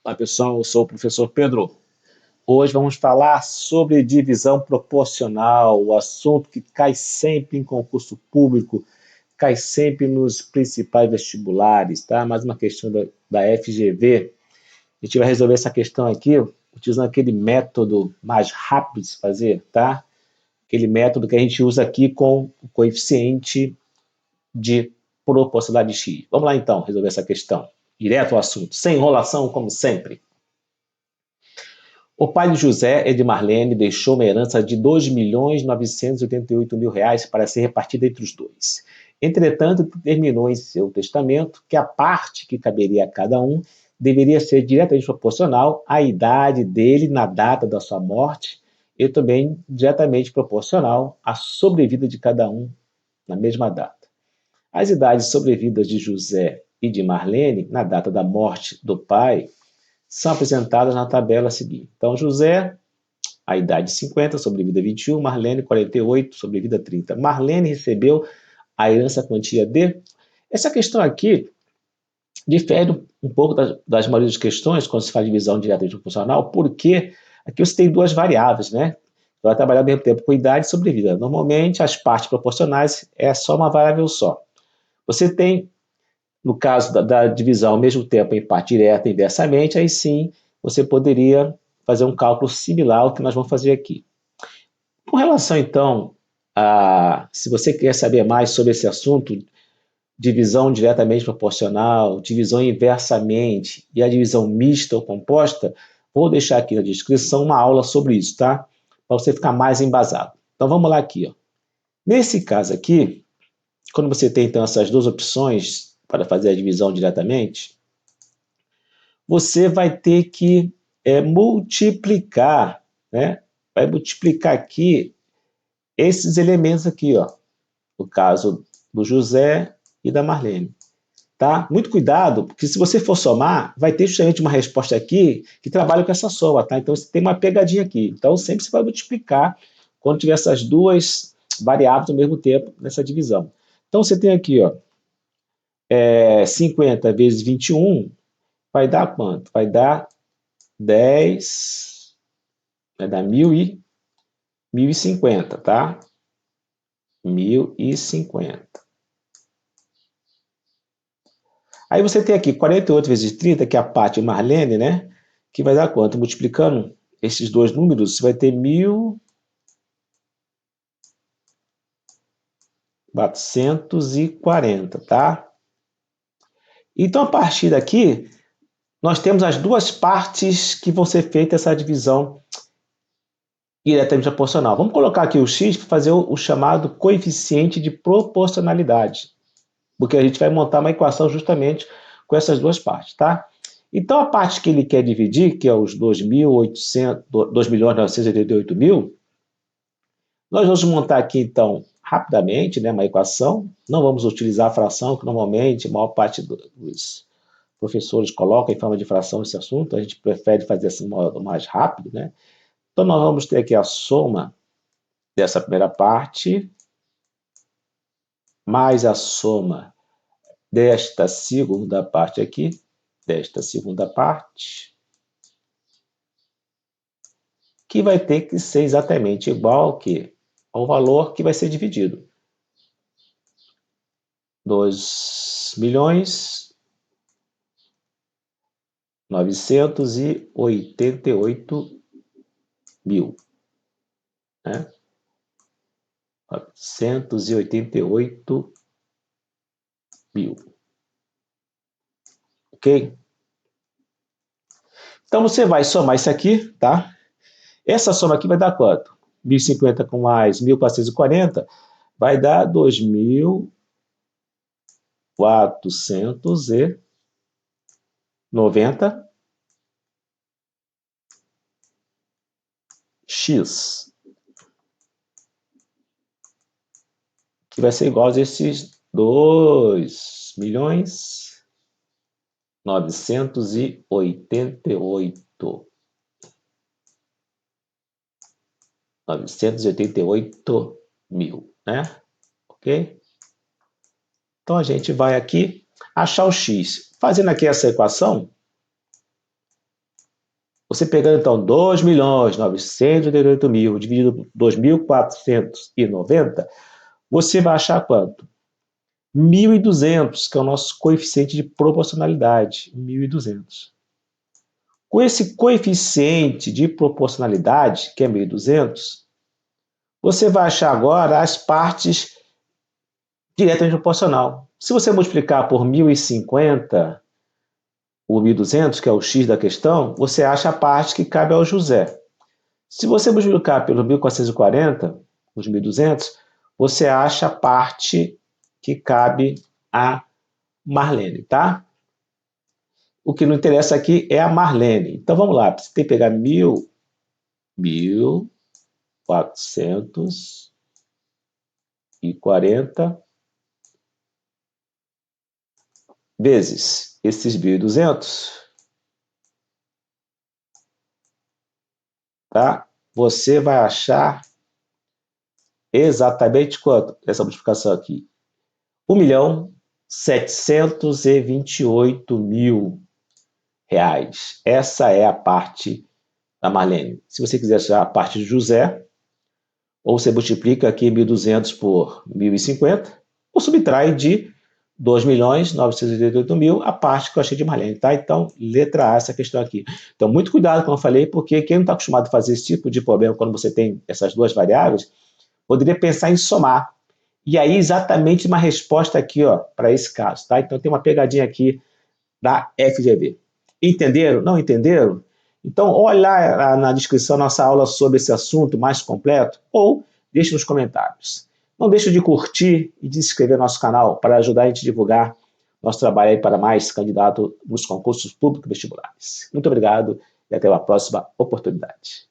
Olá pessoal, eu sou o professor Pedro. Hoje vamos falar sobre divisão proporcional, o assunto que cai sempre em concurso público, cai sempre nos principais vestibulares, tá? Mais uma questão da FGV. A gente vai resolver essa questão aqui utilizando aquele método mais rápido de se fazer, tá? Aquele método que a gente usa aqui com o coeficiente de proporcionalidade X. Vamos lá então resolver essa questão. Direto ao assunto, sem enrolação, como sempre. O pai de José e de Marlene deixou uma herança de R$ 2.988.000 para ser repartida entre os dois. Entretanto, determinou em seu testamento que a parte que caberia a cada um deveria ser diretamente proporcional à idade dele na data da sua morte e também diretamente proporcional à sobrevida de cada um na mesma data. As idades sobrevidas de José e de Marlene na data da morte do pai são apresentadas na tabela a seguir. Então, José, a idade 50, sobrevida 21, Marlene, 48, sobrevida 30. Marlene recebeu a herança quantia de... Essa questão aqui difere um pouco das maioria das questões, quando se faz divisão direta e proporcional, porque aqui você tem duas variáveis, né? Vai trabalhar ao mesmo tempo com idade e sobrevida. Normalmente, as partes proporcionais é só uma variável só. Você tem no caso da divisão ao mesmo tempo em parte direta e inversamente, aí sim você poderia fazer um cálculo similar ao que nós vamos fazer aqui. Com relação, então, se você quer saber mais sobre esse assunto, divisão diretamente proporcional, divisão inversamente e a divisão mista ou composta, vou deixar aqui na descrição uma aula sobre isso, tá? Para você ficar mais embasado. Então vamos lá aqui, ó. Nesse caso aqui, quando você tem então essas duas opções para fazer a divisão diretamente, você vai ter que multiplicar, né? Vai multiplicar aqui esses elementos aqui, ó. No caso do José e da Marlene. Tá? Muito cuidado, porque se você for somar, vai ter justamente uma resposta aqui que trabalha com essa soma, tá? Então você tem uma pegadinha aqui. Então sempre você vai multiplicar quando tiver essas duas variáveis ao mesmo tempo nessa divisão. Então você tem aqui, ó, 50 vezes 21 vai dar quanto? Vai dar 10, vai dar 1.050, tá? 1.050. Aí você tem aqui 48 vezes 30, que é a parte Marlene, né? Que vai dar quanto? Multiplicando esses dois números, você vai ter 1.440, tá? Então, a partir daqui, nós temos as duas partes que vão ser feita essa divisão diretamente proporcional. Vamos colocar aqui o x para fazer o chamado coeficiente de proporcionalidade, porque a gente vai montar uma equação justamente com essas duas partes, tá? Então, a parte que ele quer dividir, que é os 2.988.000, nós vamos montar aqui, então, rapidamente, né, uma equação. Não vamos utilizar a fração, que normalmente a maior parte dos professores coloca em forma de fração esse assunto. A gente prefere fazer assim modo mais rápido, né? Então, nós vamos ter aqui a soma dessa primeira parte, mais a soma desta segunda parte aqui, que vai ter que ser exatamente igual ao valor que vai ser dividido. 2.988.000, né? 988.000. Ok? Então você vai somar isso aqui, tá? Essa soma aqui vai dar quanto? 1.050 com mais 1.440 vai dar 2.490x, que vai ser igual a esses 2.988.000, né? Ok? Então a gente vai aqui achar o x. Fazendo aqui essa equação, Você pegando, então, 2.988.000 dividido por 2.490, você vai achar quanto? 1.200, que é o nosso coeficiente de proporcionalidade. 1.200. Com esse coeficiente de proporcionalidade, que é 1.200, você vai achar agora as partes diretamente proporcional. Se você multiplicar por 1.050, o 1.200, que é o x da questão, você acha a parte que cabe ao José. Se você multiplicar pelo 1.440, os 1.200, você acha a parte que cabe a Marlene, tá? O que não interessa aqui é a Marlene. Então vamos lá, você tem que pegar 1.440 vezes esses 1.200, tá? Você vai achar exatamente quanto? Essa multiplicação aqui. 1.728.000 reais. Essa é a parte da Marlene. Se você quiser achar a parte do José, ou você multiplica aqui 1.200 por 1.050, ou subtrai de 2.988.000 a parte que eu achei de Marlene, tá? Então, letra A, essa questão aqui. Então, muito cuidado, como eu falei, porque quem não está acostumado a fazer esse tipo de problema quando você tem essas duas variáveis, poderia pensar em somar. E aí, exatamente uma resposta aqui, ó, para esse caso, tá? Então, tem uma pegadinha aqui da FGV. Entenderam? Não entenderam? Então, olha lá na descrição nossa aula sobre esse assunto mais completo, ou deixe nos comentários. Não deixe de curtir e de se inscrever no nosso canal para ajudar a gente a divulgar nosso trabalho aí para mais candidatos nos concursos públicos vestibulares. Muito obrigado e até a próxima oportunidade.